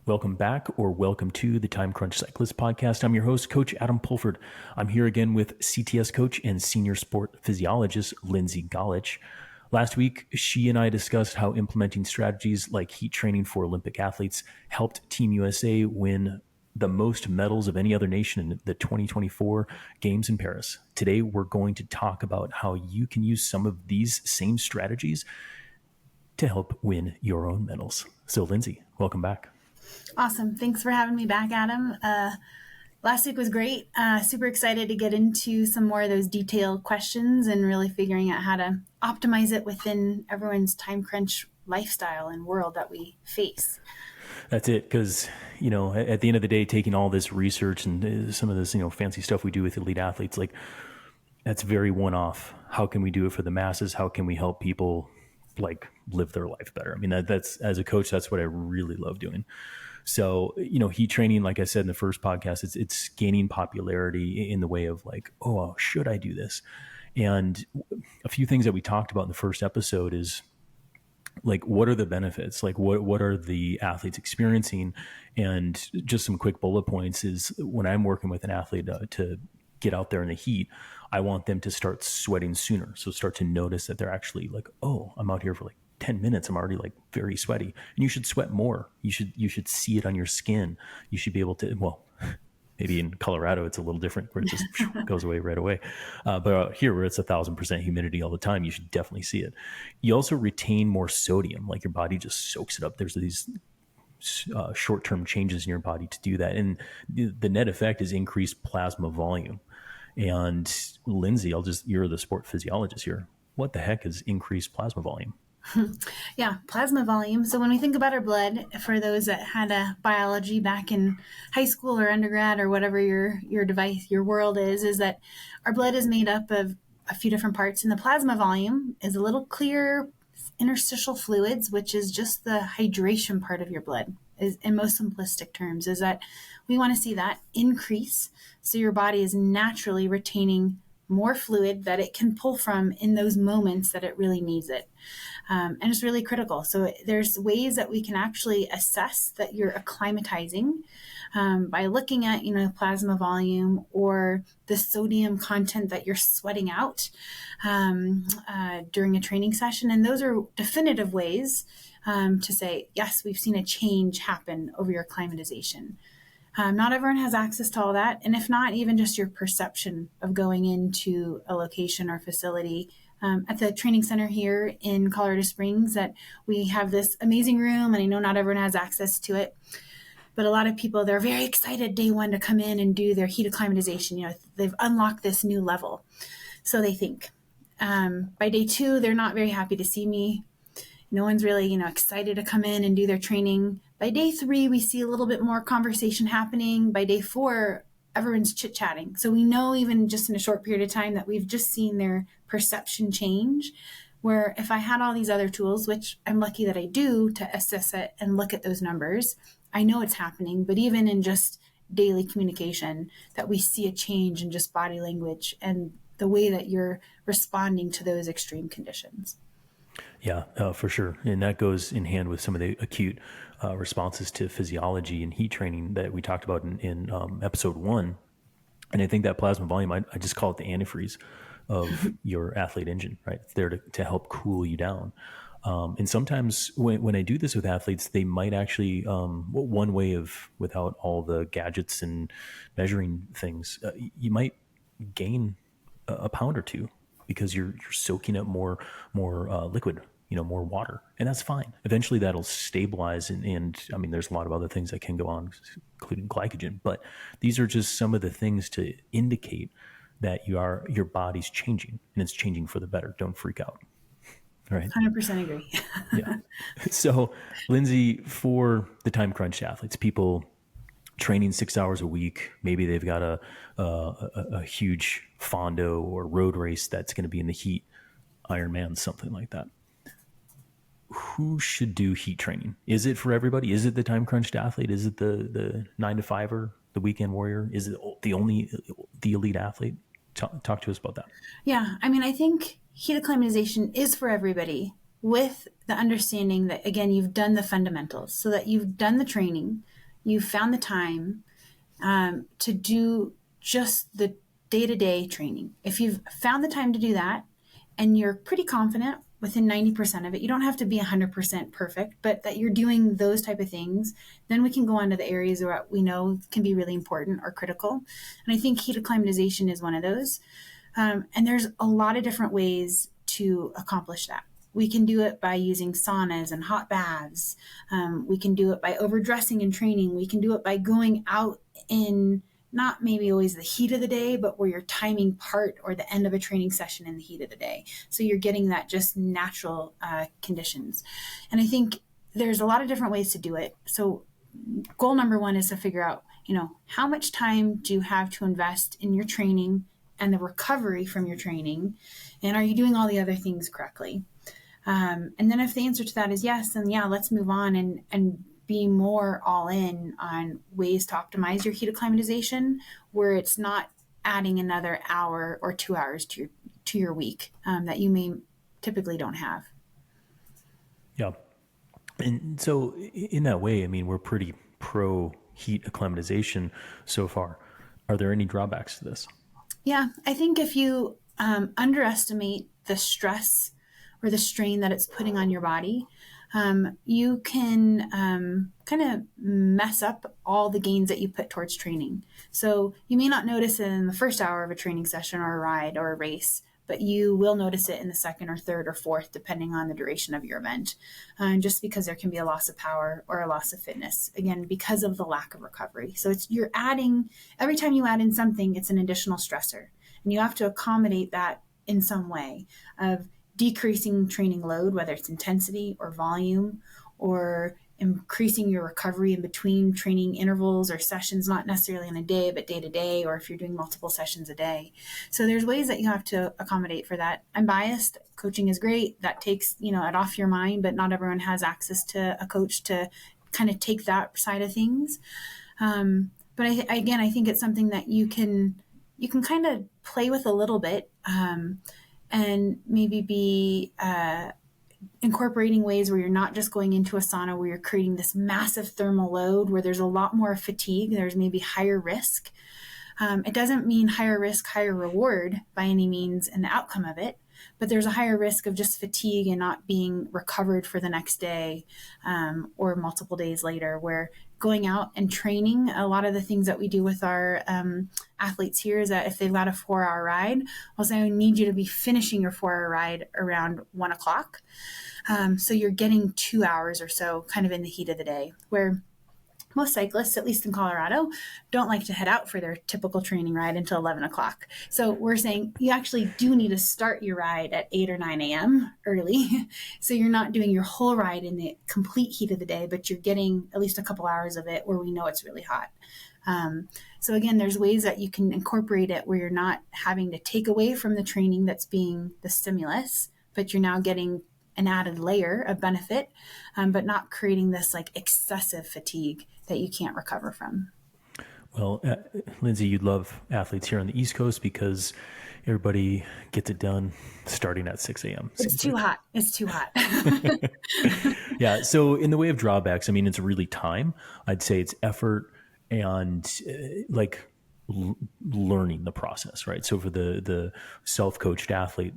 Welcome back, or welcome to the Time Crunch Cyclist podcast. I'm your host, Coach Adam Pulford. I'm here again with CTS Coach and senior sport physiologist, Lindsay Golich. Last week, she and I discussed how implementing strategies like heat training for Olympic athletes helped Team USA win the most medals of any other nation in the 2024 Games in Paris. Today, we're going to talk about how you can use some of these same strategies to help win your own medals. So, Lindsay, welcome back. Awesome. Thanks for having me back, Adam. Last week was great. Super excited to get into some more of those detailed questions and really figuring out how to optimize it within everyone's time crunch lifestyle and world that we face. That's it. Because, at the end of the day, taking all this research and some of this, fancy stuff we do with elite athletes, like that's very one-off. How can we do it for the masses? How can we help people live their life better? I mean, that's, as a coach, that's what I really love doing. So, heat training, like I said in the first podcast, it's gaining popularity in the way of should I do this? And a few things that we talked about in the first episode is what are the benefits? What are the athletes experiencing? And just some quick bullet points is when I'm working with an athlete to get out there in the heat, I want them to start sweating sooner. So start to notice that they're actually I'm out here for 10 minutes. I'm already very sweaty, and you should sweat more. You should see it on your skin. You should be able to, maybe in Colorado, it's a little different where it just goes away right away. But out here where it's 1,000% humidity all the time, you should definitely see it. You also retain more sodium, your body just soaks it up. There's these short-term changes in your body to do that. And the net effect is increased plasma volume. And Lindsay, you're the sport physiologist here. What the heck is increased plasma volume? Yeah, plasma volume. So when we think about our blood, for those that had a biology back in high school or undergrad or whatever your device, your world is that our blood is made up of a few different parts. And the plasma volume is a little clear interstitial fluids, which is just the hydration part of your blood. Is, in most simplistic terms, is that we want to see that increase so your body is naturally retaining more fluid that it can pull from in those moments that it really needs it. And it's really critical. So there's ways that we can actually assess that you're acclimatizing by looking at, plasma volume or the sodium content that you're sweating out during a training session. And those are definitive ways to say, yes, we've seen a change happen over your acclimatization. Not everyone has access to all that. And if not, even just your perception of going into a location or facility. At the training center here in Colorado Springs, that we have this amazing room, and I know not everyone has access to it, but a lot of people, they're very excited day one to come in and do their heat acclimatization. They've unlocked this new level. So they think. By day two, they're not very happy to see me. No one's really, excited to come in and do their training. By day three, we see a little bit more conversation happening. By day four, everyone's chit-chatting. So we know even just in a short period of time that we've just seen their perception change, where if I had all these other tools, which I'm lucky that I do to assess it and look at those numbers, I know it's happening. But even in just daily communication, that we see a change in just body language and the way that you're responding to those extreme conditions. Yeah, for sure. And that goes in hand with some of the acute responses to physiology and heat training that we talked about in episode 1. And I think that plasma volume, I just call it the antifreeze of your athlete engine, right? It's there to help cool you down. And sometimes when I do this with athletes, they might actually, one way of, without all the gadgets and measuring things, you might gain a pound or two because you're soaking up more liquid, more water, and that's fine. Eventually that'll stabilize. And I mean, there's a lot of other things that can go on, including glycogen, but these are just some of the things to indicate that your body's changing, and it's changing for the better. Don't freak out. Right. 100% agree. Yeah. So Lindsay, for the time crunch athletes, people training 6 hours a week, maybe they've got a huge fondo or road race that's going to be in the heat, Ironman, something like that. Who should do heat training? Is it for everybody? Is it the time crunched athlete? Is it the 9-to-5er, the weekend warrior? Is it the elite athlete? Talk to us about that. Yeah. I mean, I think heat acclimatization is for everybody, with the understanding that, again, you've done the fundamentals, so that you've done the training, you've found the time to do just the day-to-day training. If you've found the time to do that and you're pretty confident within 90% of it, you don't have to be 100% perfect, but that you're doing those type of things, then we can go on to the areas where we know can be really important or critical. And I think heat acclimatization is one of those. And there's a lot of different ways to accomplish that. We can do it by using saunas and hot baths. We can do it by overdressing in training. We can do it by going out in not maybe always the heat of the day, but where you're timing part or the end of a training session in the heat of the day. So you're getting that just natural conditions. And I think there's a lot of different ways to do it. So goal number one is to figure out, how much time do you have to invest in your training and the recovery from your training? And are you doing all the other things correctly? And then if the answer to that is yes, then let's move on and be more all in on ways to optimize your heat acclimatization, where it's not adding another hour or 2 hours to your week that you may typically don't have. Yeah. And so in that way, I mean, we're pretty pro heat acclimatization so far. Are there any drawbacks to this? Yeah, I think if you underestimate the stress or the strain that it's putting on your body, you can kind of mess up all the gains that you put towards training. So you may not notice it in the first hour of a training session or a ride or a race, but you will notice it in the second or third or fourth, depending on the duration of your event, just because there can be a loss of power or a loss of fitness, again, because of the lack of recovery. So you're adding, every time you add in something, it's an additional stressor, and you have to accommodate that in some way of decreasing training load, whether it's intensity or volume, or increasing your recovery in between training intervals or sessions, not necessarily in a day, but day to day, or if you're doing multiple sessions a day. So there's ways that you have to accommodate for that. I'm biased. Coaching is great. That takes, it off your mind, but not everyone has access to a coach to kind of take that side of things. But I think it's something that you can kind of play with a little bit, and maybe be incorporating ways where you're not just going into a sauna where you're creating this massive thermal load where there's a lot more fatigue. There's maybe higher risk. It doesn't mean higher risk, higher reward by any means in the outcome of it, but there's a higher risk of just fatigue and not being recovered for the next day, or multiple days later, where going out and training, a lot of the things that we do with our athletes here is that if they've got a 4-hour ride, we'll say, I need you to be finishing your 4-hour ride around 1 o'clock. So you're getting 2 hours or so kind of in the heat of the day, where most cyclists, at least in Colorado, don't like to head out for their typical training ride until 11 o'clock. So we're saying you actually do need to start your ride at 8 or 9 a.m. early. So you're not doing your whole ride in the complete heat of the day, but you're getting at least a couple hours of it where we know it's really hot. So again, there's ways that you can incorporate it where you're not having to take away from the training that's being the stimulus, but you're now getting an added layer of benefit, but not creating this like excessive fatigue that you can't recover from. Well, Lindsay, you'd love athletes here on the East Coast because everybody gets it done starting at 6 a.m. It's too hot. It's too hot. Yeah. So in the way of drawbacks, I mean, it's really time. I'd say it's effort and learning the process, right? So for the self-coached athlete,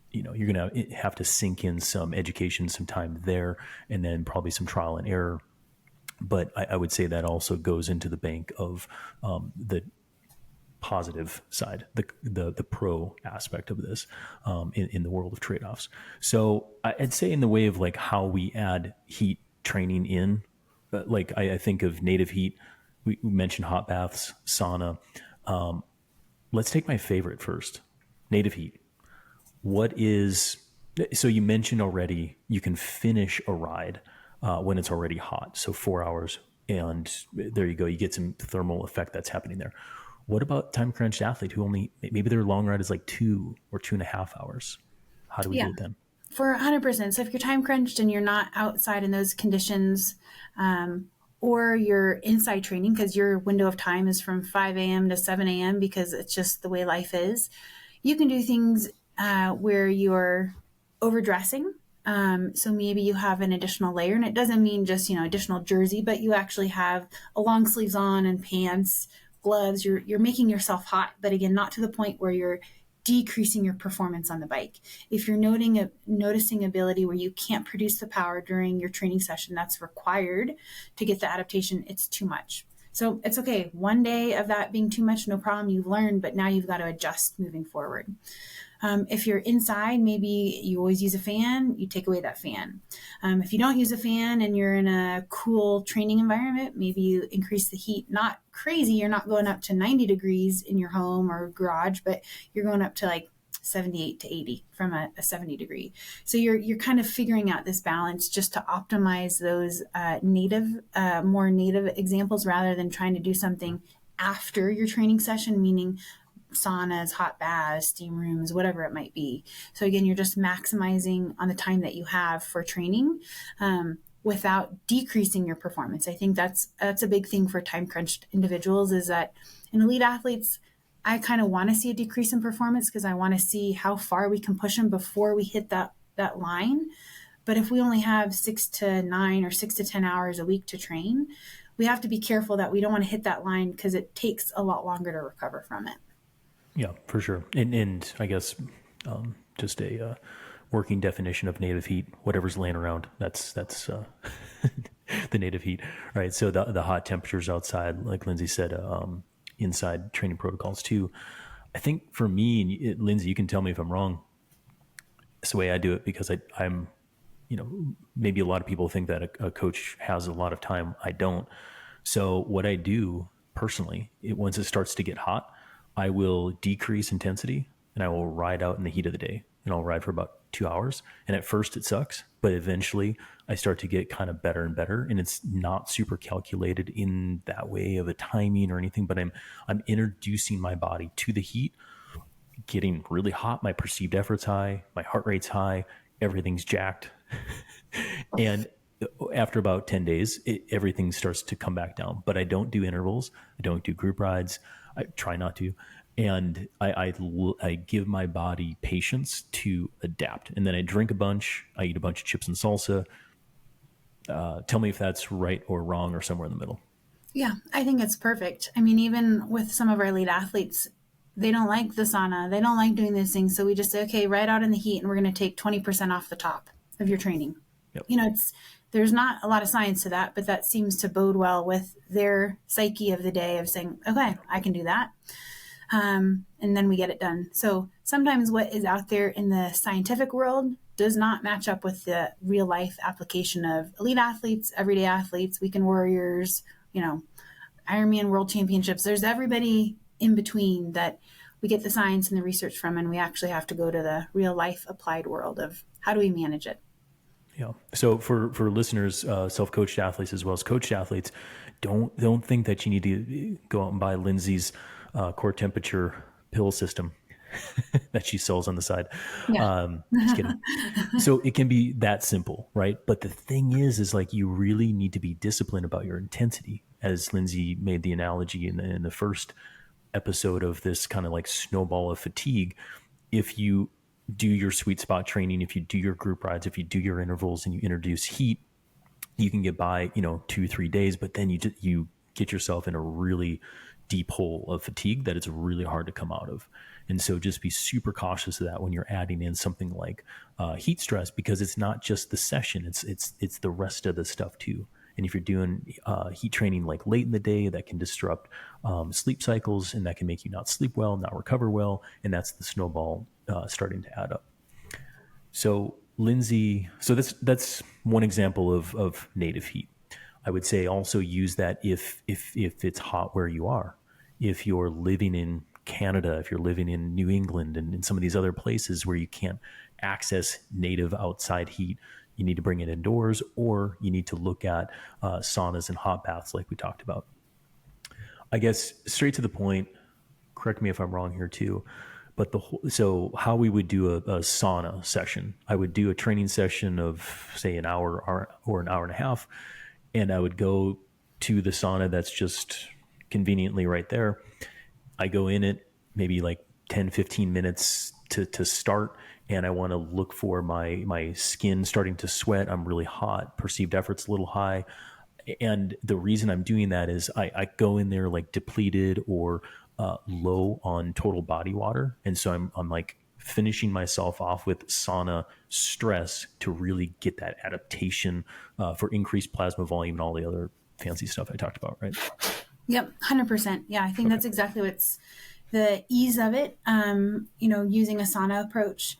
you're going to have to sink in some education, some time there, and then probably some trial and error. But I would say that also goes into the bank of the positive side, the pro aspect of this in the world of trade-offs. So I'd say in the way of like how we add heat training in, I think of native heat. We mentioned hot baths, sauna. Let's take my favorite first, native heat. So you mentioned already you can finish a ride when it's already hot. So 4 hours, and there you go. You get some thermal effect that's happening there. What about time crunched athlete who maybe their long ride is like 2 or 2.5 hours? How do we do it then? For 100%. So if you're time crunched and you're not outside in those conditions, or you're inside training because your window of time is from 5 a.m. to 7 a.m. because it's just the way life is, you can do things where you're overdressing So maybe you have an additional layer, and it doesn't mean just, additional jersey, but you actually have a long sleeves on and pants, gloves. You're making yourself hot, but again, not to the point where you're decreasing your performance on the bike. If you're noticing ability where you can't produce the power during your training session that's required to get the adaptation, it's too much. So it's okay. One day of that being too much, no problem. You've learned, but now you've got to adjust moving forward. If you're inside, maybe you always use a fan, you take away that fan. If you don't use a fan and you're in a cool training environment, maybe you increase the heat. Not crazy, you're not going up to 90 degrees in your home or garage, but you're going up to like 78 to 80 from a 70 degree. So you're kind of figuring out this balance just to optimize those more native examples rather than trying to do something after your training session, meaning saunas, hot baths, steam rooms, whatever it might be. So again, you're just maximizing on the time that you have for training without decreasing your performance. I think that's a big thing for time crunched individuals, is that in elite athletes, I kind of want to see a decrease in performance because I want to see how far we can push them before we hit that line. But if we only have 6 to 9 or 6 to 10 hours a week to train, we have to be careful that we don't want to hit that line because it takes a lot longer to recover from it. Yeah, for sure. And I guess just a working definition of native heat, whatever's laying around, that's the native heat, right? So the hot temperatures outside, like Lindsay said, inside training protocols too. I think for me, and Lindsay, you can tell me if I'm wrong, it's the way I do it because I'm, maybe a lot of people think that a coach has a lot of time. I don't. So what I do personally, once it starts to get hot, I will decrease intensity and I will ride out in the heat of the day, and I'll ride for about 2 hours. And at first it sucks, but eventually I start to get kind of better and better. And it's not super calculated in that way of a timing or anything, but I'm introducing my body to the heat, getting really hot. My perceived effort's high, my heart rate's high, everything's jacked. And after about 10 days, everything starts to come back down. But I don't do intervals. I don't do group rides. I try not to. And I give my body patience to adapt. And then I drink a bunch. I eat a bunch of chips and salsa. Tell me if that's right or wrong or somewhere in the middle. Yeah, I think it's perfect. I mean, even with some of our elite athletes, they don't like the sauna. They don't like doing these things. So we just say, okay, right out in the heat, and we're going to take 20% off the top of your training. Yep. There's not a lot of science to that, but that seems to bode well with their psyche of the day of saying, okay, I can do that. And then we get it done. So sometimes what is out there in the scientific world does not match up with the real life application of elite athletes, everyday athletes, weekend warriors, Ironman world championships. There's everybody in between that we get the science and the research from, and we actually have to go to the real life applied world of how do we manage it. Yeah. So for listeners, self-coached athletes as well as coached athletes, don't think that you need to go out and buy Lindsay's core temperature pill system that she sells on the side. Yeah. Just kidding. So it can be that simple, right? But the thing is like you really need to be disciplined about your intensity, as Lindsay made the analogy in the first episode of this kind of like snowball of fatigue. If you do your sweet spot training, if you do your group rides, if you do your intervals and you introduce heat, you can get by, 2-3 days, but then you get yourself in a really deep hole of fatigue that it's really hard to come out of. And so just be super cautious of that when you're adding in something like heat stress, because it's not just the session, it's the rest of the stuff too. And if you're doing heat training like late in the day, that can disrupt sleep cycles, and that can make you not sleep well, not recover well. And that's the snowball starting to add up. So Lindsay, that's one example of native heat. I would say also use that if it's hot where you are. If you're living in Canada, if you're living in New England and in some of these other places where you can't access native outside heat, you need to bring it indoors, or you need to look at saunas and hot baths like we talked about. I guess straight to the point, correct me if I'm wrong here too, but so how we would do a sauna session, I would do a training session of say an hour or an hour and a half, and I would go to the sauna that's just conveniently right there. I go in it maybe like 10, 15 minutes, to start, and I want to look for my skin starting to sweat. I'm really hot. Perceived effort's a little high. And the reason I'm doing that is I go in there like depleted or low on total body water. And so I'm like finishing myself off with sauna stress to really get that adaptation for increased plasma volume and all the other fancy stuff I talked about, right? Yep, 100%. Yeah, I think that's exactly what's the ease of it, using a sauna approach.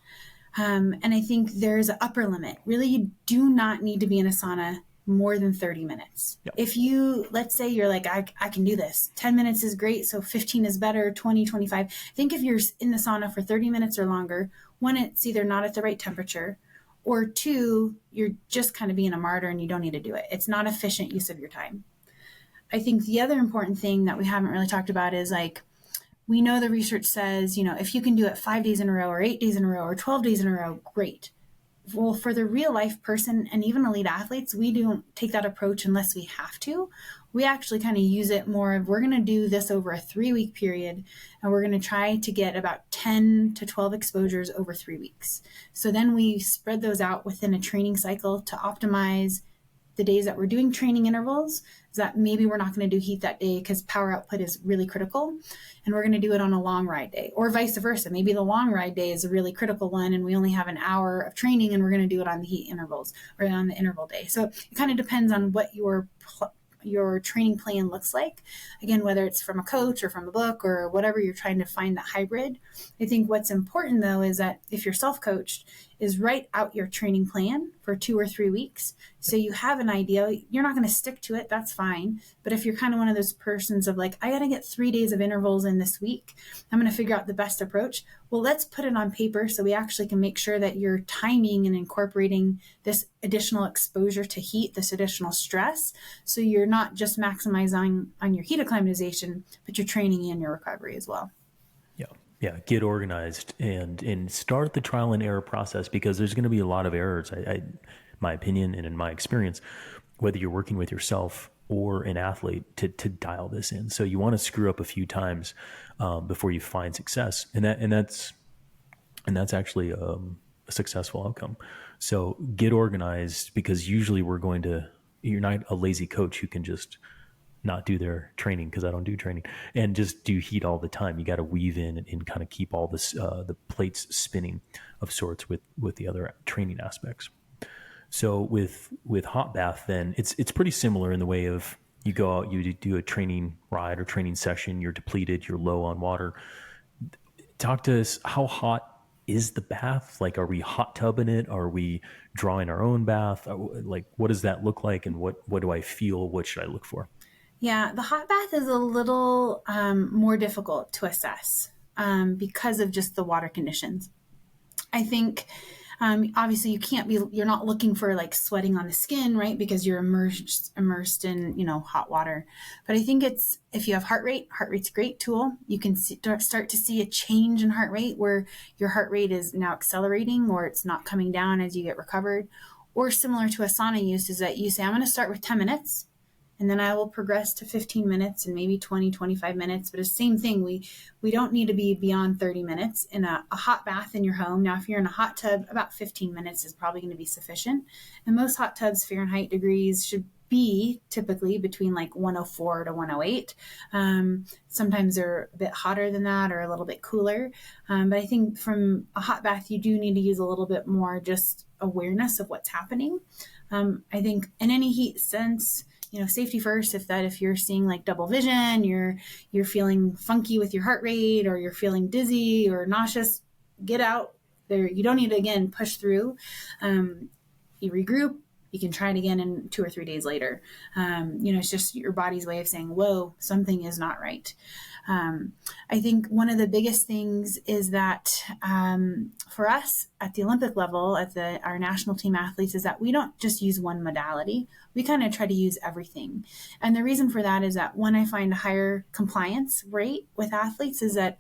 And I think there's an upper limit. Really, you do not need to be in a sauna more than 30 minutes. Yep. If you, let's say you're like, I can do this. 10 minutes is great. So 15 is better, 20, 25. I think if you're in the sauna for 30 minutes or longer, one, it's either not at the right temperature, or two, you're just kind of being a martyr and you don't need to do it. It's not efficient use of your time. I think the other important thing that we haven't really talked about is like, we know the research says, if you can do it 5 days in a row or 8 days in a row or 12 days in a row, great. Well, for the real life person and even elite athletes, we don't take that approach unless we have to. We actually kind of use it more of, we're going to do this over a 3-week period, and we're going to try to get about 10 to 12 exposures over 3 weeks. So then we spread those out within a training cycle to optimize the days that we're doing training intervals, is that maybe we're not going to do heat that day because power output is really critical, and we're going to do it on a long ride day, or vice versa. Maybe the long ride day is a really critical one and we only have an hour of training and we're going to do it on the heat intervals or on the interval day. So it kind of depends on what your training plan looks like. Again, whether it's from a coach or from a book or whatever, you're trying to find the hybrid. I think what's important though is that if you're self-coached, is write out your training plan for 2 or 3 weeks. So you have an idea. You're not going to stick to it. That's fine. But if you're kind of one of those persons of like, I got to get 3 days of intervals in this week, I'm going to figure out the best approach. Well, let's put it on paper so we actually can make sure that you're timing and incorporating this additional exposure to heat, this additional stress. So you're not just maximizing on your heat acclimatization, but you're training and your recovery as well. Yeah, get organized and start the trial and error process, because there's going to be a lot of errors. My opinion and in my experience, whether you're working with yourself or an athlete, to dial this in. So you want to screw up a few times before you find success, and that's actually a successful outcome. So get organized, because usually you're not a lazy coach who can just not do their training, because I don't do training, and just do heat all the time. You got to weave in and kind of keep all this the plates spinning of sorts with the other training aspects. So with hot bath, then it's pretty similar in the way of, you go out, you do a training ride or training session, you're depleted, you're low on water. Talk to us, how hot is the bath? Like, are we hot tubbing it? Are we drawing our own bath? Like, what does that look like, and what do I feel? What should I look for? Yeah, the hot bath is a little more difficult to assess because of just the water conditions. I think obviously you're not looking for like sweating on the skin, right? Because you're immersed in, hot water. But I think if you have heart rate's a great tool. You can start to see a change in heart rate, where your heart rate is now accelerating, or it's not coming down as you get recovered. Or similar to a sauna use, is that you say, I'm going to start with 10 minutes. And then I will progress to 15 minutes and maybe 20, 25 minutes. But it's the same thing. We don't need to be beyond 30 minutes in a hot bath in your home. Now, if you're in a hot tub, about 15 minutes is probably going to be sufficient. And most hot tubs, Fahrenheit degrees, should be typically between like 104 to 108. Sometimes they're a bit hotter than that or a little bit cooler. But I think from a hot bath, you do need to use a little bit more just awareness of what's happening. I think in any heat sense, safety first. If you're seeing like double vision, you're feeling funky with your heart rate, or you're feeling dizzy or nauseous, get out there. You don't need to, again, push through. You regroup. You can try it again in 2 or 3 days later. It's just your body's way of saying, whoa, something is not right. I think one of the biggest things is that for us at the Olympic level, our national team athletes, is that we don't just use one modality. We kind of try to use everything. And the reason for that is that when I find a higher compliance rate with athletes is that,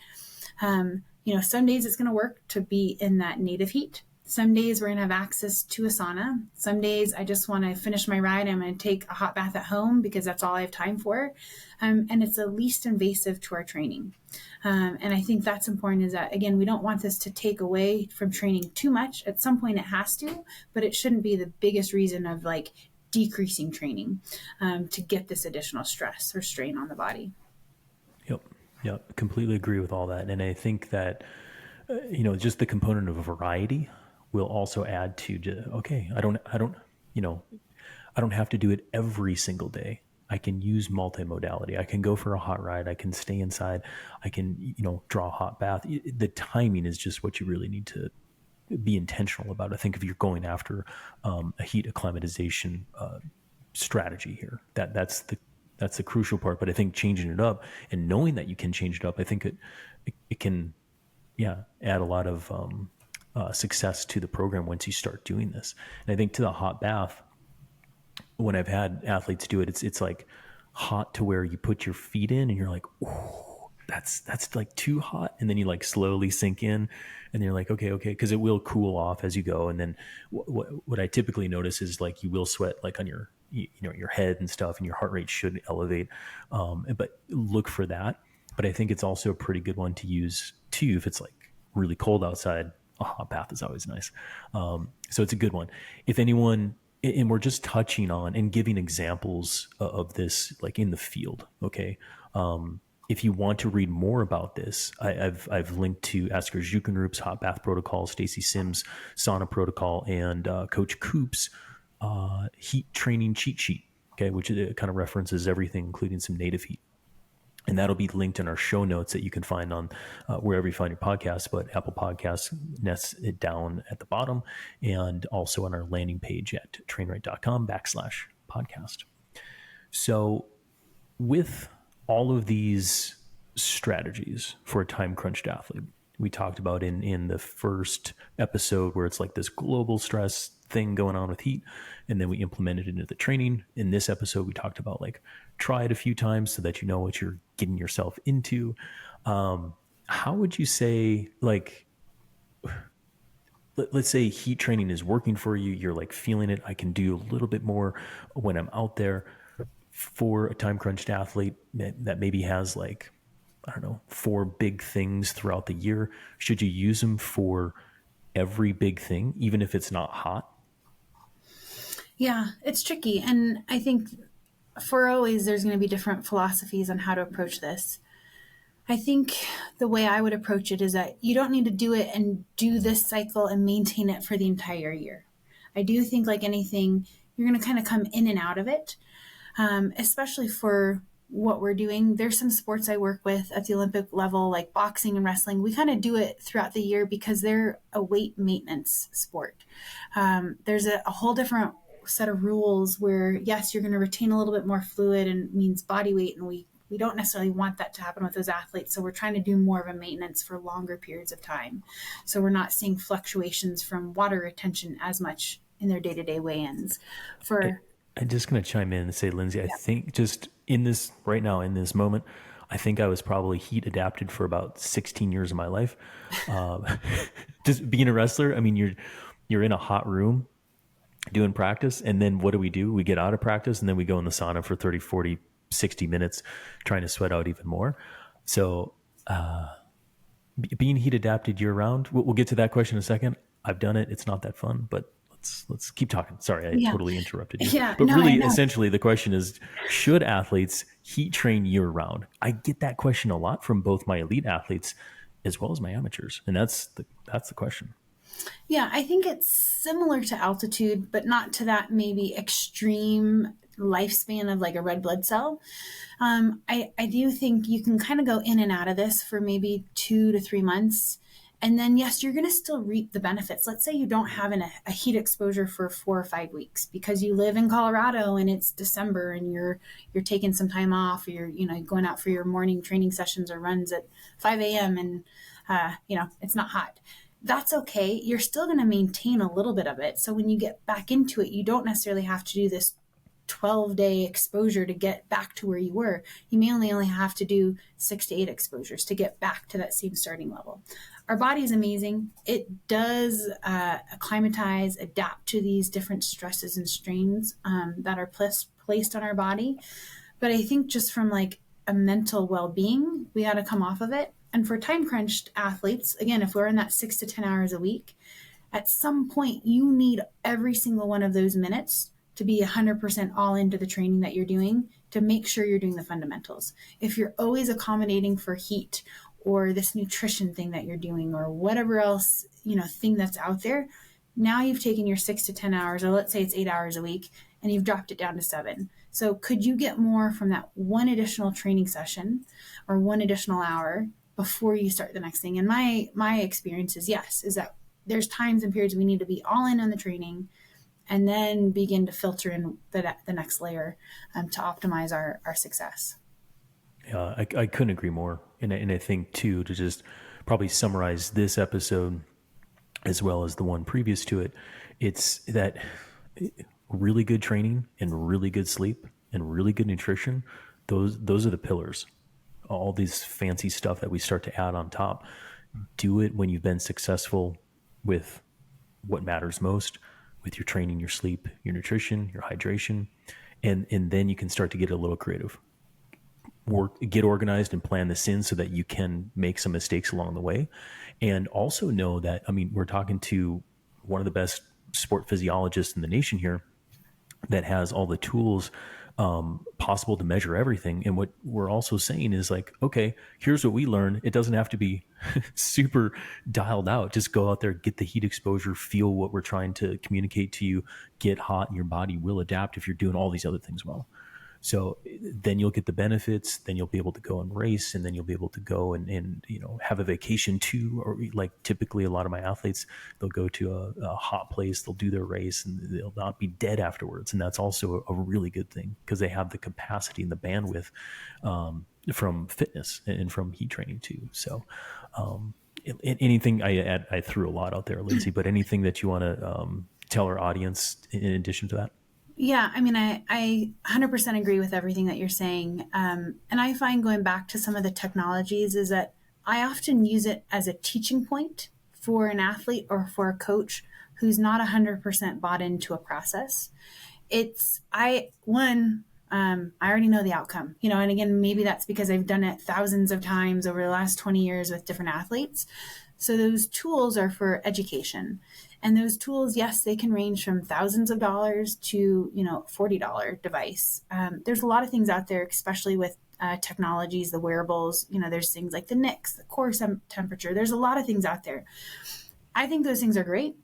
some days it's going to work to be in that native heat. Some days we're going to have access to a sauna. Some days I just want to finish my ride. I'm going to take a hot bath at home because that's all I have time for. And it's the least invasive to our training. And I think that's important, is that, again, we don't want this to take away from training too much. At some point it has to, but it shouldn't be the biggest reason of like decreasing training to get this additional stress or strain on the body. Yep. Completely agree with all that. And I think that, just the component of variety will also add to, okay, I don't have to do it every single day. I can use multimodality. I can go for a hot ride. I can stay inside. I can, draw a hot bath. The timing is just what you really need to be intentional about. I think if you're going after a heat acclimatization strategy here, that's the crucial part. But I think changing it up and knowing that you can change it up, I think it can, add a lot of success to the program once you start doing this. And I think to the hot bath, when I've had athletes do it, it's like hot to where you put your feet in and you're like, ooh, that's like too hot. And then you like slowly sink in and you're like, okay. Cause it will cool off as you go. And then what I typically notice is like, you will sweat like on your, your head and stuff, and your heart rate should elevate. But look for that. But I think it's also a pretty good one to use too, if it's like really cold outside. A hot bath is always nice. So it's a good one. If anyone, and we're just touching on and giving examples of this, like in the field. Okay. If you want to read more about this, I've linked to Asker Jukenroop's hot bath protocol, Stacy Sims' sauna protocol, and Coach Coop's heat training cheat sheet. Okay. Which kind of references everything, including some native heat. And that'll be linked in our show notes that you can find on wherever you find your podcasts, but Apple Podcasts nests it down at the bottom, and also on our landing page at trainright.com/podcast. So with all of these strategies for a time crunched athlete, we talked about in the first episode where it's like this global stress thing going on with heat, and then we implemented it into the training. In this episode, we talked about like try it a few times so that you know what you're getting yourself into. How would you say, like, let's say heat training is working for you, you're like feeling it, I can do a little bit more when I'm out there. For a time crunched athlete that maybe has like, I don't know, 4 big things throughout the year, should you use them for every big thing, even if it's not hot? Yeah, it's tricky. And I think for always, there's going to be different philosophies on how to approach this. I think the way I would approach it is that you don't need to do it and do this cycle and maintain it for the entire year. I do think, like anything, you're going to kind of come in and out of it, especially for what we're doing. There's some sports I work with at the Olympic level, like boxing and wrestling. We kind of do it throughout the year because they're a weight maintenance sport. There's a whole different set of rules where, yes, you're going to retain a little bit more fluid and means body weight, and we don't necessarily want that to happen with those athletes. So we're trying to do more of a maintenance for longer periods of time. So we're not seeing fluctuations from water retention as much in their day-to-day weigh-ins. I'm just going to chime in and say, Lindsay, I think just in this right now, in this moment, I think I was probably heat adapted for about 16 years of my life. Just being a wrestler, I mean, you're in a hot room doing practice, and then what do? We get out of practice, and then we go in the sauna for 30, 40, 60 minutes trying to sweat out even more. So being heat adapted year round, we'll get to that question in a second. I've done it. It's not that fun, but let's keep talking. Sorry, I totally interrupted you. Yeah, but really, essentially, the question is, should athletes heat train year round? I get that question a lot from both my elite athletes as well as my amateurs. And that's the question. Yeah, I think it's similar to altitude, but not to that maybe extreme lifespan of like a red blood cell. I do think you can kind of go in and out of this for maybe 2 to 3 months. And then, yes, you're going to still reap the benefits. Let's say you don't have a heat exposure for 4 or 5 weeks because you live in Colorado and it's December and you're taking some time off, or you're going out for your morning training sessions or runs at 5 a.m. and it's not hot. That's okay. You're still going to maintain a little bit of it. So when you get back into it, you don't necessarily have to do this 12-day exposure to get back to where you were. You may only have to do 6 to 8 exposures to get back to that same starting level. Our body is amazing. It does acclimatize, adapt to these different stresses and strains that are placed on our body. But I think just from like a mental well-being, we got to come off of it. And for time crunched athletes, again, if we're in that 6 to 10 hours a week, at some point you need every single one of those minutes to be 100% all into the training that you're doing to make sure you're doing the fundamentals. If you're always accommodating for heat or this nutrition thing that you're doing or whatever else, thing that's out there, now you've taken your 6 to 10 hours, or let's say it's 8 hours a week, and you've dropped it down to 7. So could you get more from that one additional training session or one additional hour before you start the next thing? And my experience is yes, is that there's times and periods we need to be all in on the training and then begin to filter in the next layer to optimize our success. Yeah, I couldn't agree more. And I think, too, to just probably summarize this episode as well as the one previous to it, it's that really good training and really good sleep and really good nutrition, those are the pillars. All these fancy stuff that we start to add on top, do it when you've been successful with what matters most, with your training, your sleep, your nutrition, your hydration, and then you can start to get a little creative. Get organized and plan this in so that you can make some mistakes along the way. And also know that, we're talking to one of the best sport physiologists in the nation here that has all the tools possible to measure everything. And what we're also saying is like, okay, here's what we learned. It doesn't have to be super dialed out. Just go out there, get the heat exposure, feel what we're trying to communicate to you, get hot, and your body will adapt if you're doing all these other things well. So then you'll get the benefits, then you'll be able to go and race, and then you'll be able to go and have a vacation too. Or like typically a lot of my athletes, they'll go to a hot place, they'll do their race, and they'll not be dead afterwards. And that's also a really good thing because they have the capacity and the bandwidth from fitness and from heat training too. So anything, I threw a lot out there, Lindsay, but anything that you want to tell our audience in addition to that? Yeah, I 100% agree with everything that you're saying. And I find going back to some of the technologies is that I often use it as a teaching point for an athlete or for a coach who's not 100% bought into a process. I already know the outcome, and again, maybe that's because I've done it thousands of times over the last 20 years with different athletes. So those tools are for education. And those tools, yes, they can range from thousands of dollars to, $40 device. There's a lot of things out there, especially with technologies, the wearables. There's things like the NICS, the core temperature. There's a lot of things out there. I think those things are great.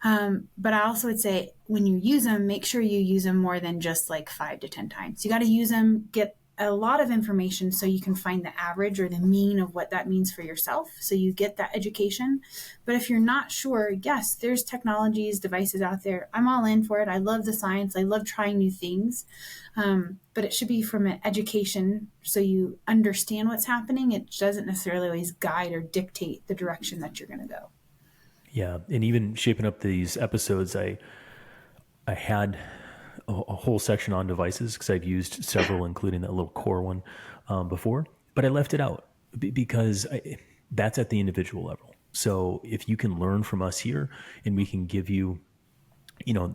But I also would say when you use them, make sure you use them more than just like 5 to 10 times. You got to use them, get a lot of information so you can find the average or the mean of what that means for yourself. So you get that education. But if you're not sure, yes, there's technologies, devices out there. I'm all in for it. I love the science. I love trying new things. But it should be from an education so you understand what's happening. It doesn't necessarily always guide or dictate the direction that you're going to go. Yeah. And even shaping up these episodes, I had a whole section on devices because I've used several, including that little core one before, but I left it out because that's at the individual level. So if you can learn from us here and we can give you,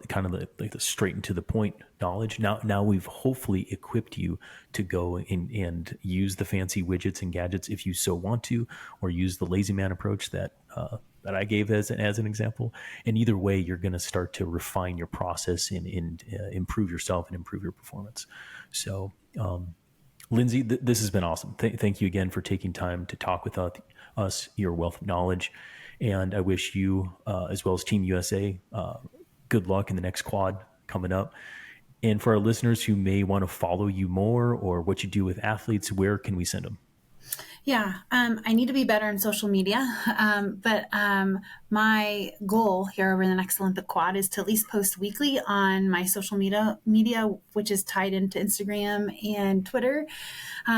kind of the straight and to the point knowledge. Now we've hopefully equipped you to go and use the fancy widgets and gadgets if you so want to, or use the lazy man approach that I gave as an example. And either way, you're going to start to refine your process and improve yourself and improve your performance. So, Lindsay, this has been awesome. Thank you again for taking time to talk with us, your wealth of knowledge. And I wish you, as well as Team USA, good luck in the next quad coming up. And for our listeners who may want to follow you more or what you do with athletes, where can we send them? Yeah, I need to be better in social media, but my goal here over the next Olympic quad is to at least post weekly on my social media, which is tied into Instagram and Twitter,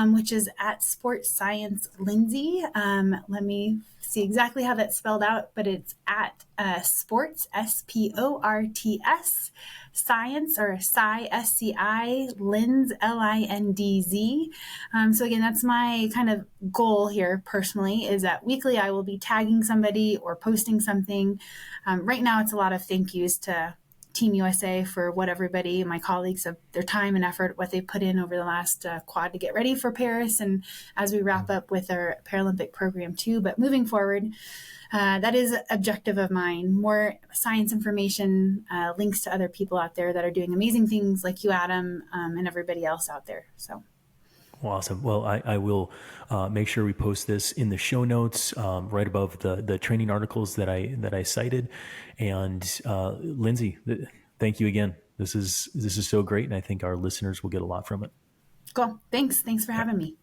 which is at Sports Science Lindsay. Let me see exactly how that's spelled out, but it's at sports, SPORTS, science, or Sci, SCI, Linds, LINDZ. So again, that's my kind of goal here personally, is that weekly I will be tagging somebody or posting something. Right now it's a lot of thank yous to Team USA for what everybody, my colleagues, of their time and effort, what they put in over the last quad to get ready for Paris, and as we wrap up with our Paralympic program too. But moving forward, that is an objective of mine. More science information, links to other people out there that are doing amazing things like you, Adam, and everybody else out there. So. Awesome. Well, I will make sure we post this in the show notes, right above the training articles that I cited. And Lindsay, thank you again. This is so great, and I think our listeners will get a lot from it. Cool. Thanks for having me.